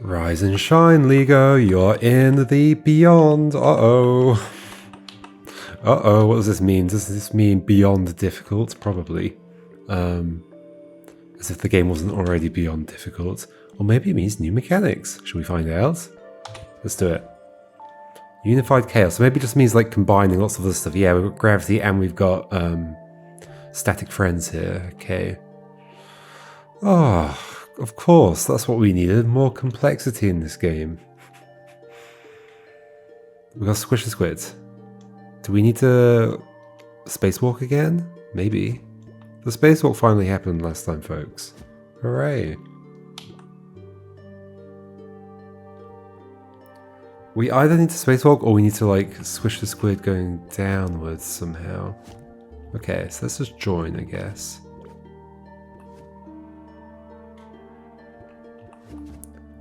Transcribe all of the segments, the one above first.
Rise and shine, Ligo. You're in the beyond. Uh-oh. Uh-oh, what does this mean? Does this mean beyond difficult? Probably. As if the game wasn't already beyond difficult. Or maybe it means new mechanics. Should we find out? Let's do it. Unified chaos. So maybe it just means like combining lots of other stuff. Yeah, we've got gravity and we've got static friends here. Okay. Oh, of course. That's what we needed. More complexity in this game. We got squish the squids. Do we need to spacewalk again? Maybe. The spacewalk finally happened last time, folks. Hooray. We either need to spacewalk or we need to like squish the squid going downwards somehow. Okay, so let's just join, I guess.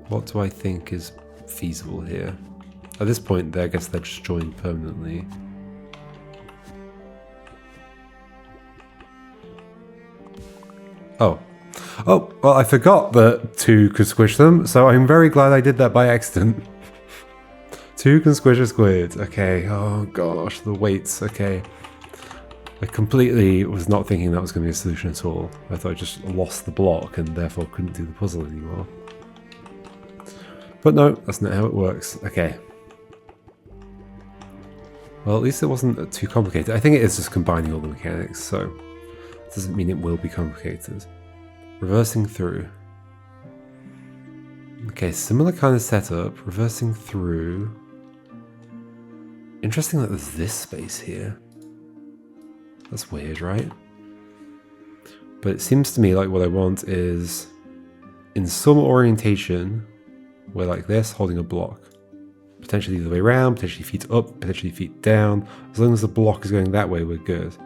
What do I think is feasible here? At this point, I guess they're just joined permanently. Oh. Oh, well, I forgot that 2 could squish them, so I'm very glad I did that by accident. 2 can squish a squid. Okay, oh gosh, the weights, okay. I completely was not thinking that was going to be a solution at all. I thought I just lost the block and therefore couldn't do the puzzle anymore. But no, that's not how it works. Okay. Well, at least it wasn't too complicated. I think it is just combining all the mechanics, so it doesn't mean it will be complicated. Reversing through. Okay, similar kind of setup. Reversing through. Interesting that there's this space here. That's weird, right? But it seems to me like what I want is in some orientation, we're like this, holding a block. Potentially the other way around, potentially feet up, potentially feet down. As long as the block is going that way, we're good.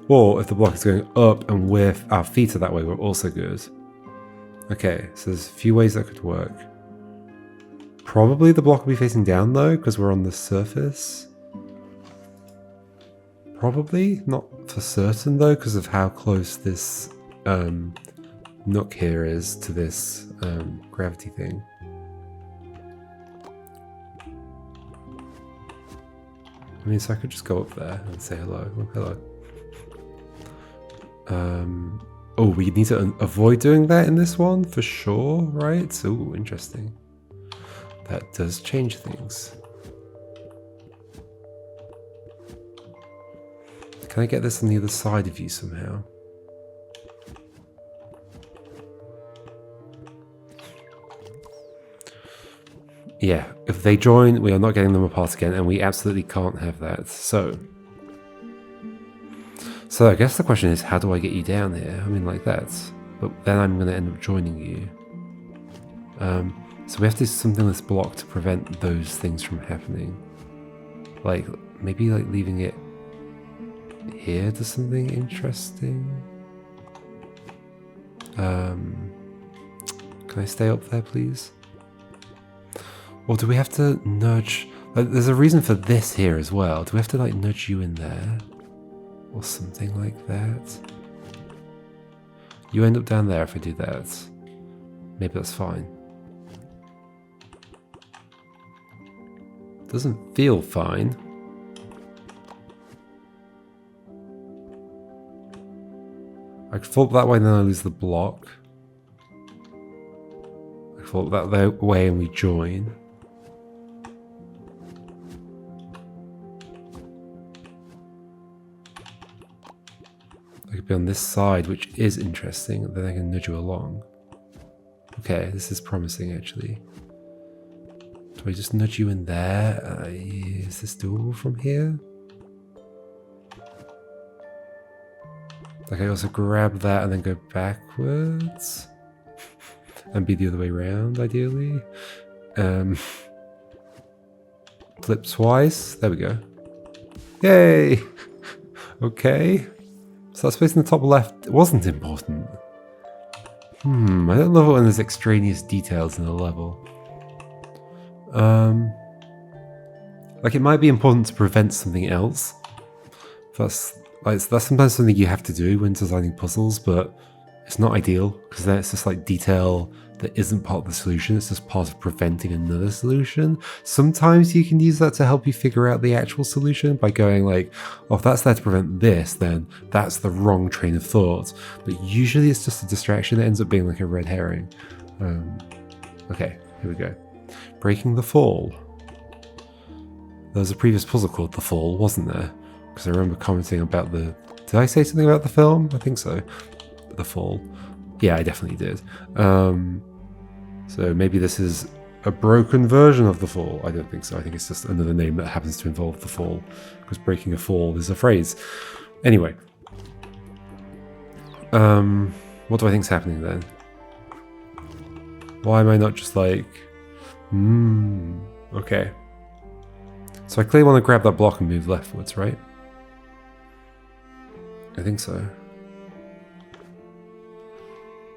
Or if the block is going up and our feet are that way, we're also good. Okay, so there's a few ways that could work. Probably the block will be facing down though, because we're on the surface. Probably, not for certain though, because of how close this nook here is to this gravity thing. I mean, so I could just go up there and say hello. Oh, hello. Oh, we need to avoid doing that in this one for sure, right? Ooh, interesting. That does change things. Can I get this on the other side of you somehow? Yeah, if they join, we are not getting them apart again, and we absolutely can't have that. So I guess the question is, how do I get you down here? I mean, like that. But then I'm going to end up joining you. So we have to do something with this block to prevent those things from happening. Like, maybe like leaving it here to something interesting. Can I stay up there, please? Or do we have to nudge... Like, there's a reason for this here as well. Do we have to like nudge you in there? Or something like that? You end up down there if I do that. Maybe that's fine. Doesn't feel fine. I could fall that way and then I lose the block. I could fall that way and we join. I could be on this side, which is interesting. Then I can nudge you along. Okay, this is promising actually. Do I just nudge you in there? Is this doable from here? Like I also grab that and then go backwards? And be the other way around, ideally. Flip twice. There we go. Yay! Okay. So that space in the top left wasn't important. I don't love it when there's extraneous details in a level. Like it might be important to prevent something else. That's sometimes something you have to do when designing puzzles, but it's not ideal because then it's just like detail that isn't part of the solution, it's just part of preventing another solution. Sometimes you can use that to help you figure out the actual solution by going like, oh, if that's there to prevent this, then that's the wrong train of thought. But usually it's just a distraction that ends up being like a red herring. Okay, here we go. Breaking the fall. There was a previous puzzle called The Fall, wasn't there? Because I remember commenting about the... Did I say something about the film? I think so. The Fall. Yeah, I definitely did. So maybe this is a broken version of The Fall. I don't think so. I think it's just another name that happens to involve The Fall. Because breaking a fall is a phrase. Anyway. What do I think's happening then? Why am I not just like... Okay. So I clearly want to grab that block and move leftwards, right? I think so.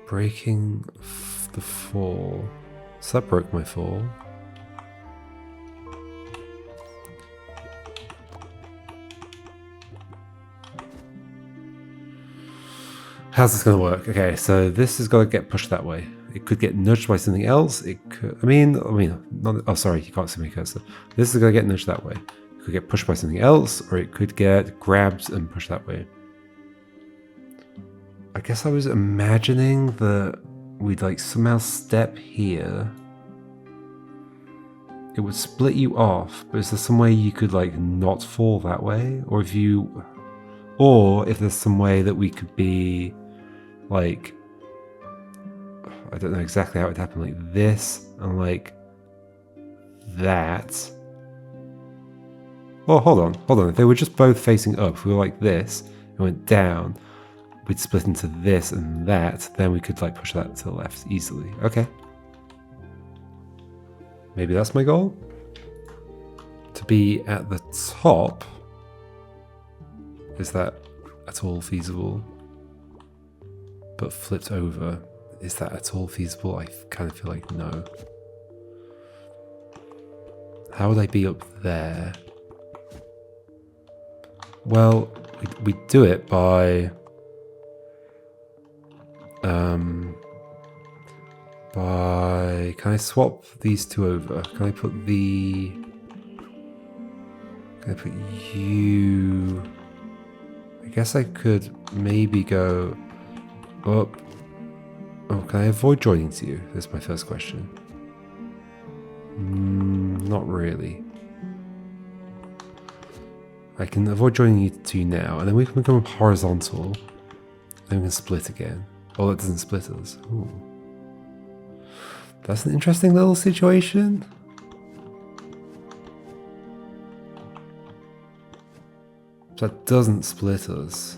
Breaking the fall. So that broke my fall. How's this going to work? Okay, so this has got to get pushed that way. It could get nudged by something else. It could, I mean, not, oh, sorry, you can't see me cursor. This is going to get nudged that way. It could get pushed by something else, or it could get grabbed and pushed that way. I guess I was imagining that we'd like somehow step here. It would split you off, but is there some way you could like not fall that way? Or if there's some way that we could be like, I don't know exactly how it would happen, like this and like that. Oh, hold on. If they were just both facing up, if we were like this and went down, we'd split into this and that, then we could like push that to the left easily. Okay. Maybe that's my goal? To be at the top. Is that at all feasible? But flipped over. Is that at all feasible? I kind of feel like no. How would I be up there? Well, we do it by... Can I swap these two over? Can I put you... I guess I could maybe go up. Oh, can I avoid joining to you? That's my first question. Not really. I can avoid joining you to you now, and then we can become horizontal. Then we can split again. Oh, that doesn't split us. Ooh. That's an interesting little situation. That doesn't split us.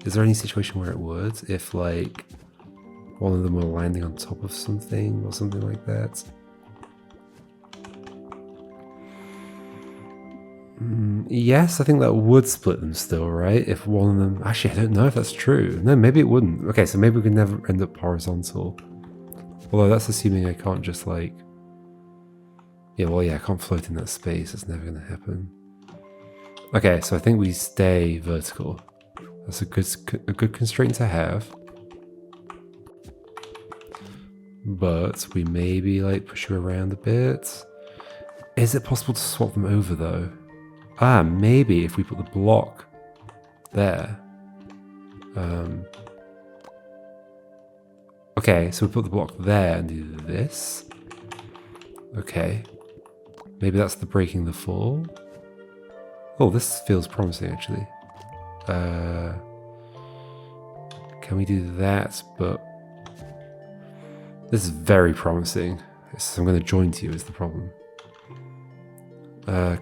Is there any situation where it would? If like one of them were landing on top of something or something like that? Yes, I think that would split them still, right? If one of them... Actually, I don't know if that's true. No, maybe it wouldn't. Okay, so maybe we could never end up horizontal. Although that's assuming I can't just like... Yeah, well, yeah, I can't float in that space. It's never going to happen. Okay, so I think we stay vertical. That's a good constraint to have. But we maybe like push you around a bit. Is it possible to swap them over though? Ah, maybe if we put the block there. Okay, so we put the block there and do this. Okay. Maybe that's the breaking the fall. Oh, this feels promising actually. Can we do that? But this is very promising. So I'm going to join to you is the problem.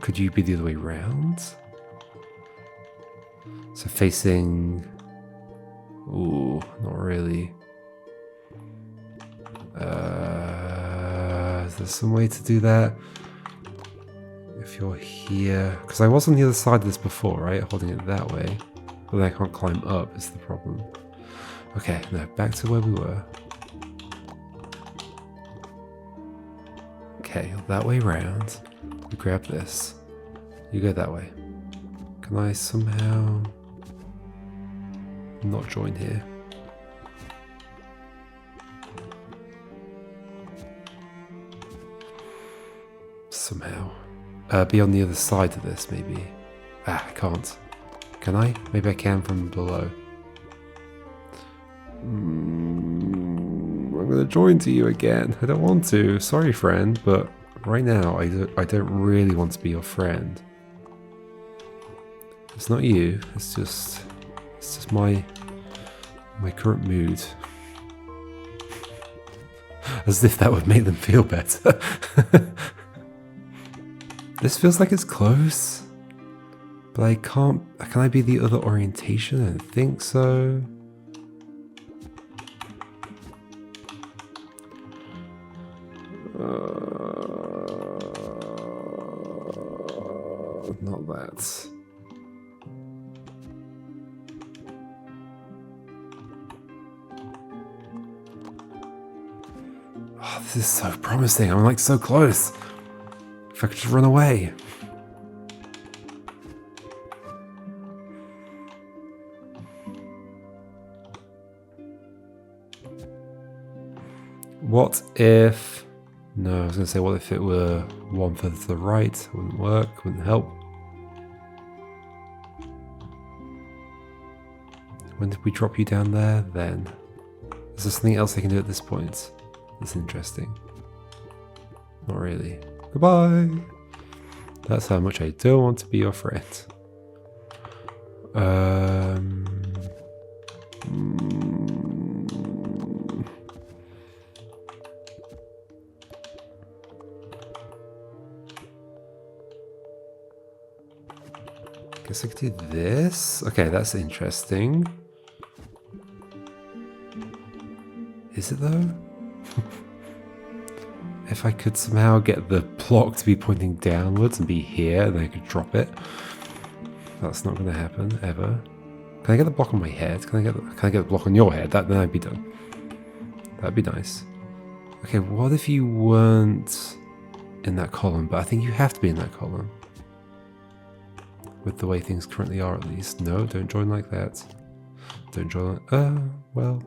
Could you be the other way around? So facing... Ooh, not really. Is there some way to do that? If you're here... Because I was on the other side of this before, right? Holding it that way. But then I can't climb up is the problem. Okay, no, back to where we were. Okay, that way round. We grab this. You go that way. Can I somehow not join here? somehow. Be on the other side of this, maybe. Ah, I can't. Can I? Maybe I can from below. I'm gonna join to you again. I don't want to. Sorry, friend, but right now I don't really want to be your friend. It's not you. It's just my current mood. As if that would make them feel better. This feels like it's close, but I can't. Can I be the other orientation? I don't think so. Not that. Oh, this is so promising. I'm like so close. If I could just run away. What if... No, I was going to say, what if it were one further to the right? Wouldn't work, wouldn't help. When did we drop you down there? Then. Is there something else I can do at this point? That's interesting. Not really. Goodbye! That's how much I don't want to be your friend. Guess I could do this. Okay, that's interesting. Is it though? If I could somehow get the block to be pointing downwards and be here, and then I could drop it. That's not going to happen ever. Can I get the block on my head? Can I get the block on your head? Then I'd be done. That'd be nice. Okay, what if you weren't in that column? But I think you have to be in that column. With the way things currently are, at least. No, don't join like that. Don't join like... well...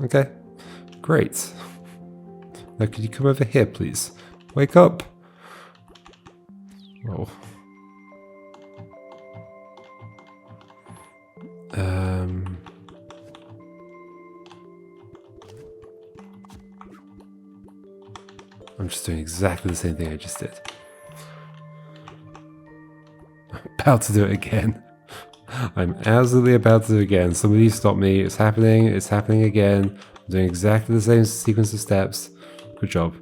Okay, great. Now could you come over here, please? Wake up! Oh. I'm just doing exactly the same thing I just did. I'm about to do it again. I'm absolutely about to do it again. Somebody stop me. It's happening again. I'm doing exactly the same sequence of steps. Good job.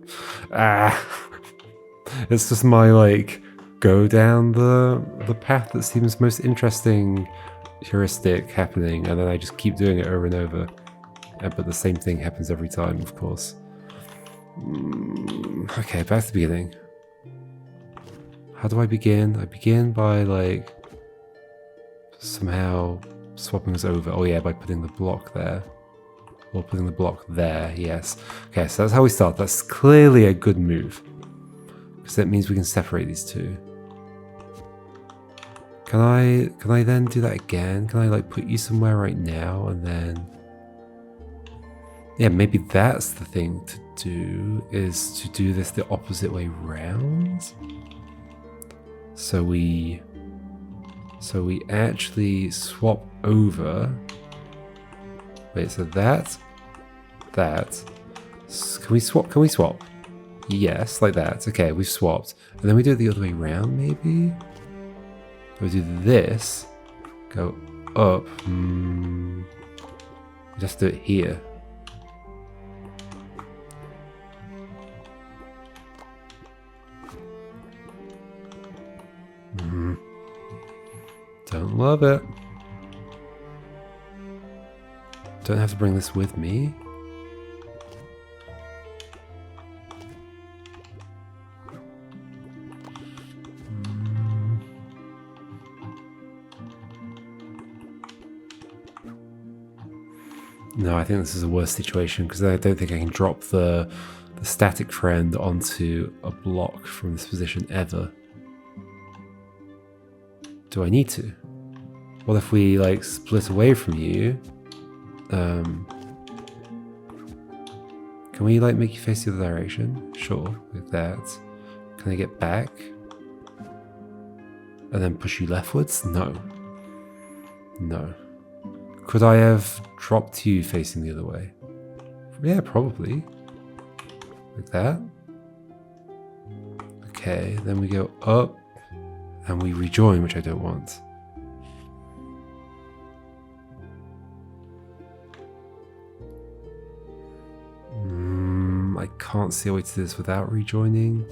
It's just my, like, go down the path that seems most interesting heuristic happening, and then I just keep doing it over and over. But the same thing happens every time, of course. Okay, back to the beginning. How do I begin? I begin by, like, somehow swapping us over. Oh yeah, by putting the block there. Or putting the block there, yes. Okay, so that's how we start. That's clearly a good move. Because that means we can separate these two. Can I then do that again? Can I, like, put you somewhere right now and then... Yeah, maybe that's the thing to do, is to do this the opposite way round. So we actually swap over. Wait, so that. Can we swap? Can we swap? Yes, like that. Okay, we've swapped. And then we do it the other way around, maybe? We do this. Go up. We just do it here. Don't love it. Don't have to bring this with me. No, I think this is a worse situation because I don't think I can drop the static friend onto a block from this position ever. Do I need to? What if we like split away from you? Can we like make you face the other direction? Sure, like that. Can I get back? And then push you leftwards? No. No. Could I have dropped you facing the other way? Yeah, probably. Like that. Okay, then we go up and we rejoin, which I don't want. I can't see a way to do this without rejoining.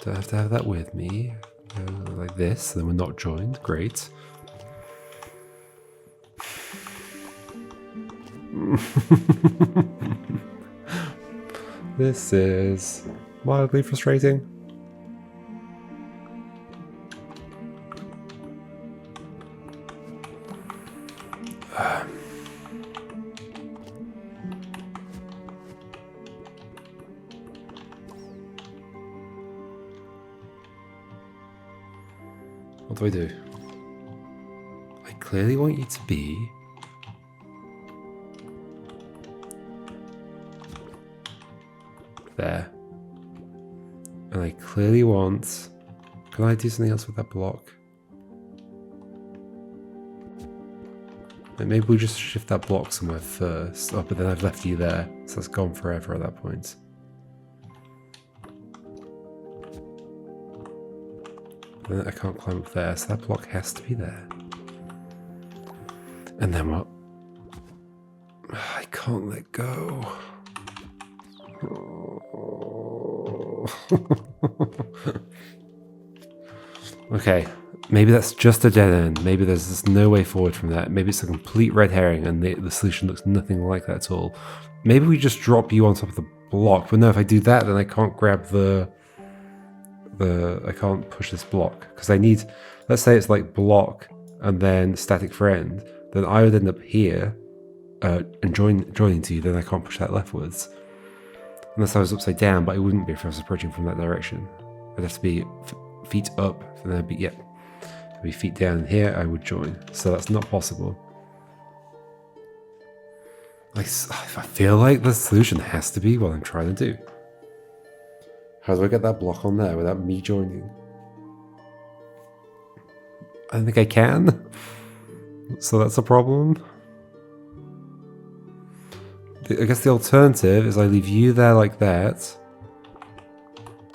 Do I have to have that with me? Like this, then we're not joined. Great. This is mildly frustrating. What do I do? I clearly want you to be there. And I clearly want... Can I do something else with that block? Like maybe we just shift that block somewhere first. Oh, but then I've left you there. So it's gone forever at that point. Then I can't climb up there, so that block has to be there. And then what? I can't let go. Okay, maybe that's just a dead end. Maybe there's just no way forward from that. Maybe it's a complete red herring and the solution looks nothing like that at all. Maybe we just drop you on top of the block. But no, if I do that, then I can't grab I can't push this block. Because I need, let's say it's like block and then static friend. Then I would end up here and joining to you. Then I can't push that leftwards. Unless I was upside down, but I wouldn't be if I was approaching from that direction. I'd have to be feet up, and then I'd be, I'd be feet down here, I would join. So that's not possible. I feel like the solution has to be what I'm trying to do. How do I get that block on there without me joining? I don't think I can. So that's a problem. I guess the alternative is I leave you there like that,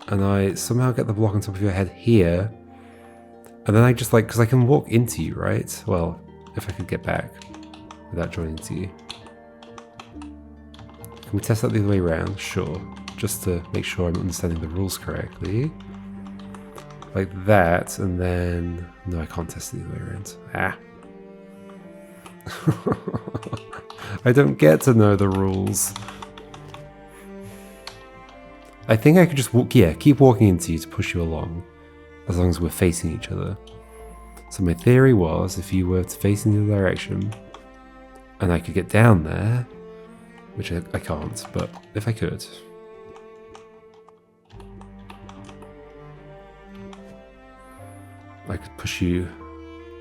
and I somehow get the block on top of your head here, and then I just like, because I can walk into you, right? Well, if I could get back without joining to you. Can we test that the other way around? Sure. Just to make sure I'm understanding the rules correctly. Like that, and then... No, I can't test it the other way around. Ah. I don't get to know the rules. I think I could just walk, keep walking into you to push you along, as long as we're facing each other. So my theory was, if you were to face in the other direction, and I could get down there, which I can't, but if I could. I could push you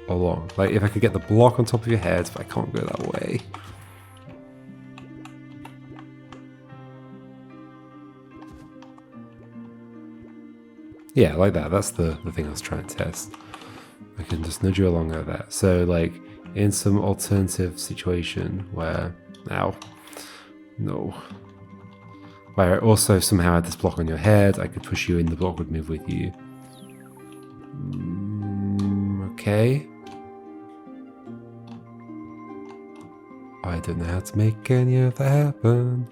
along. Like if I could get the block on top of your head, but I can't go that way. Yeah, like that. That's the thing I was trying to test. I can just nudge you along like that. So like in some alternative situation where, ow, no. Where I also somehow had this block on your head, I could push you in, the block would move with you. Okay. I don't know how to make any of that happen.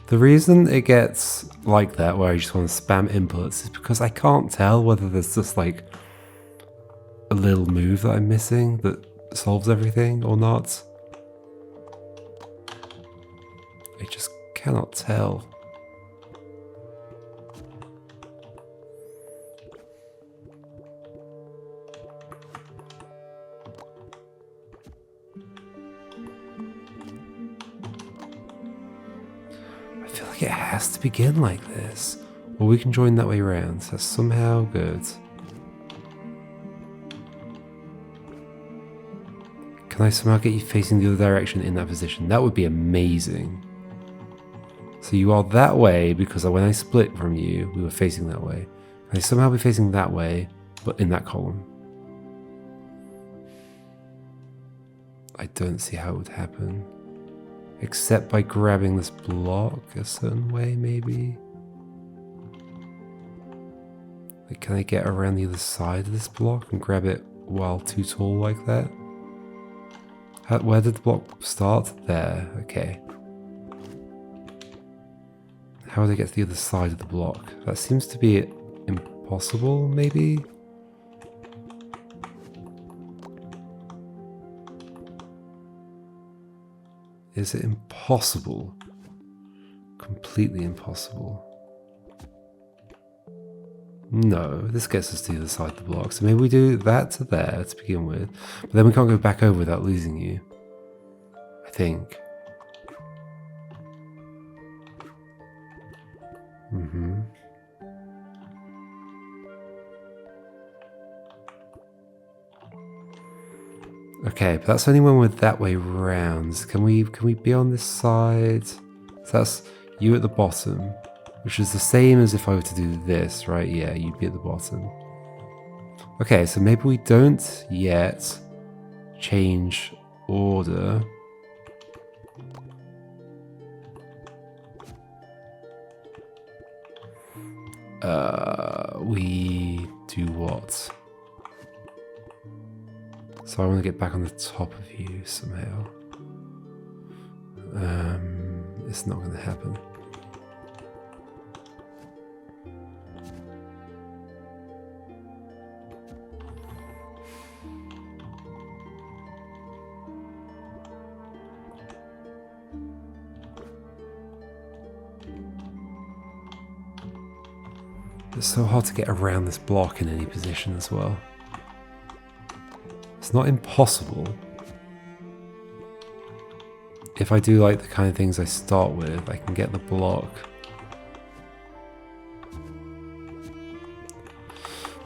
The reason it gets like that, where I just want to spam inputs, is because I can't tell whether there's just like a little move that I'm missing that solves everything or not. I just cannot tell. I feel like it has to begin like this. Or we can join that way around. That's somehow good. Can I somehow get you facing the other direction in that position? That would be amazing. So you are that way because when I split from you, we were facing that way. Can I somehow be facing that way, but in that column? I don't see how it would happen. Except by grabbing this block a certain way, maybe? Like, can I get around the other side of this block and grab it while too tall like that? Where did the block start? There, okay. How would I get to the other side of the block? That seems to be impossible, maybe? Is it impossible? Completely impossible. No, this gets us to the other side of the block. So maybe we do that to there to begin with. But then we can't go back over without losing you. I think. Okay, but that's only when we're that way round. Can we be on this side? So that's you at the bottom, which is the same as if I were to do this, right? Yeah, you'd be at the bottom. Okay, so maybe we don't yet change order. We do what? So I want to get back on the top of you somehow. It's not going to happen. It's so hard to get around this block in any position as well. It's not impossible. If I do like the kind of things I start with, I can get the block.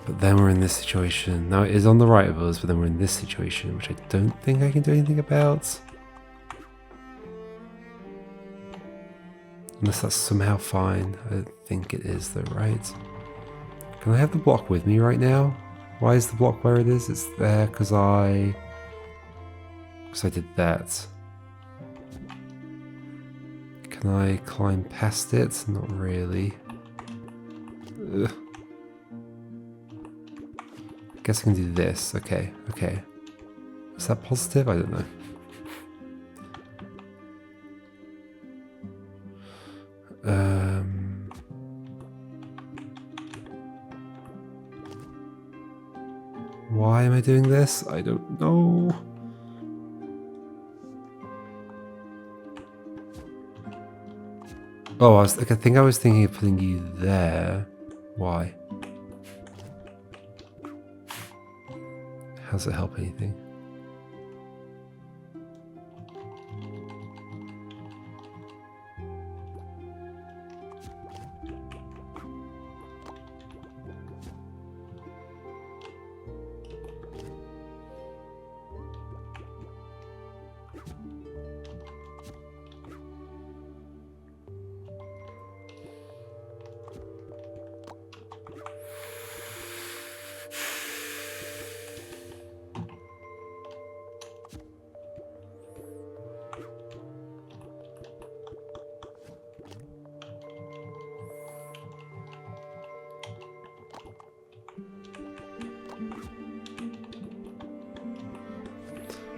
But then we're in this situation. Now it is on the right of us, but then we're in this situation, which I don't think I can do anything about. Unless that's somehow fine. I don't think it is though, right? Can I have the block with me right now? Why is the block where it is? It's there because I did that. Can I climb past it? Not really. Ugh. I guess I can do this. Okay, okay. Is that positive? I don't know. Why am I doing this? I don't know. Oh, I think I was thinking of putting you there. Why? How does it help anything?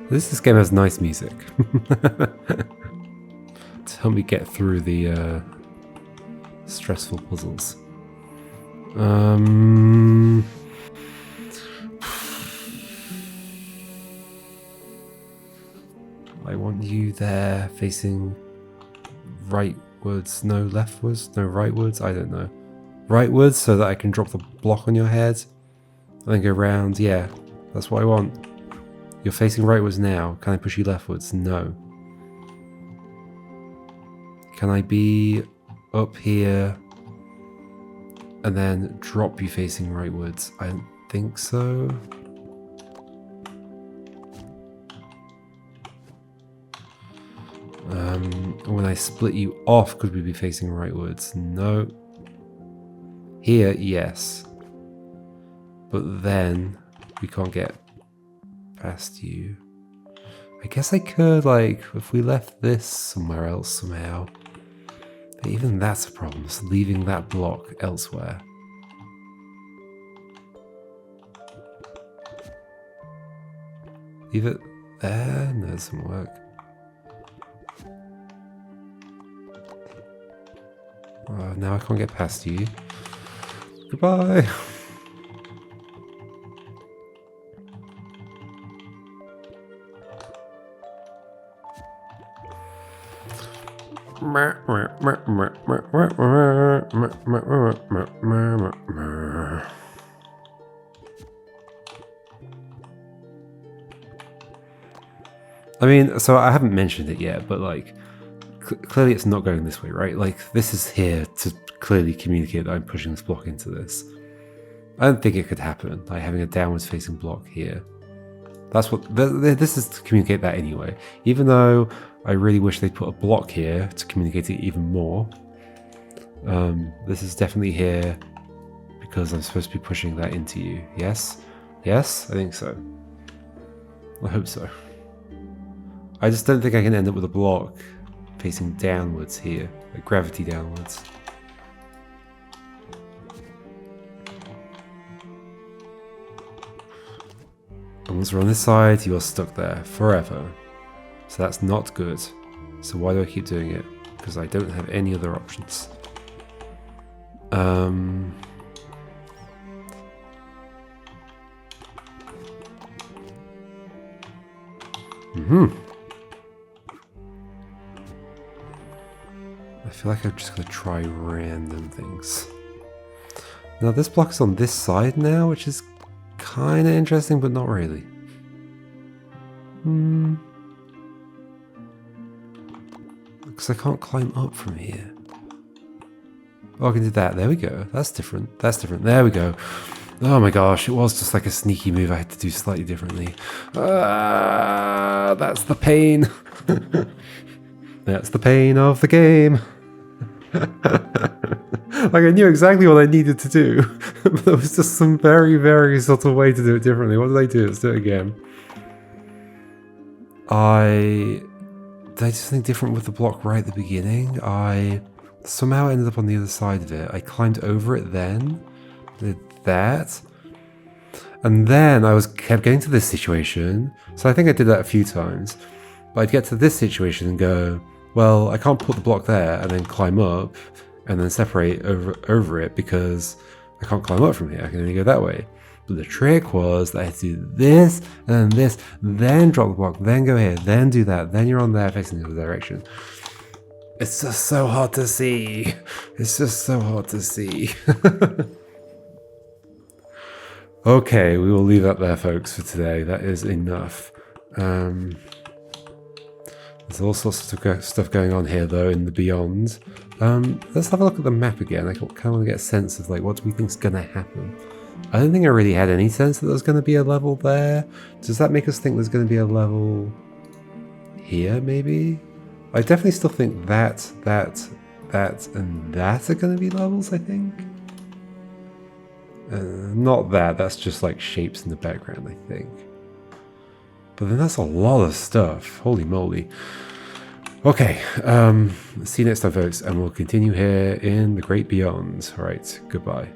This game has nice music. to help me get through the stressful puzzles. I want you there facing rightwards, no leftwards, no rightwards, I don't know. Rightwards so that I can drop the block on your head and then go round. Yeah, that's what I want. You're facing rightwards now. Can I push you leftwards? No. Can I be up here and then drop you facing rightwards? I don't think so. When I split you off, could we be facing rightwards? No. Here, yes. But then we can't get past you. I guess I could, like, if we left this somewhere else somehow. But even that's a problem, so leaving that block elsewhere. Leave it there? No, it doesn't work. Now I can't get past you. Goodbye! I mean, so I haven't mentioned it yet, but like, clearly it's not going this way, right? Like, this is here to clearly communicate that I'm pushing this block into this. I don't think it could happen, like having a downwards facing block here. That's what, this is to communicate that anyway. Even though I really wish they'd put a block here to communicate it even more. This is definitely here because I'm supposed to be pushing that into you. Yes? Yes? I think so. I hope so. I just don't think I can end up with a block facing downwards here, like gravity downwards. And once we're on this side, you are stuck there forever. So that's not good. So why do I keep doing it? Because I don't have any other options. I feel like I'm just going to try random things. Now this block is on this side now, which is kind of interesting, but not really. Because I can't climb up from here. Oh, I can do that. There we go. That's different. That's different. There we go. Oh my gosh, it was just like a sneaky move I had to do slightly differently. That's the pain. That's the pain of the game. Like, I knew exactly what I needed to do, but there was just some very, very subtle way to do it differently. What did I do? Let's do it again. Did I do something different with the block right at the beginning? I somehow ended up on the other side of it. I climbed over it then, did that, and then I kept getting to this situation. So I think I did that a few times. But I'd get to this situation and go, well, I can't put the block there and then climb up and then separate over it because I can't climb up from here. I can only go that way. But the trick was that I had to do this and then this, then drop the block, then go here, then do that, then you're on there facing the other direction. It's just so hard to see. It's just so hard to see. Okay, we will leave that there, folks, for today. That is enough. There's all sorts of stuff going on here, though, in the Beyond. Let's have a look at the map again. I kind of want to get a sense of, like, what do we think is going to happen? I don't think I really had any sense that there's going to be a level there. Does that make us think there's going to be a level here, maybe? I definitely still think that, and that are going to be levels, I think. Not that, that's just like shapes in the background, I think. But then that's a lot of stuff. Holy moly. Okay, see you next time, folks, and we'll continue here in the Great Beyond. Alright, goodbye.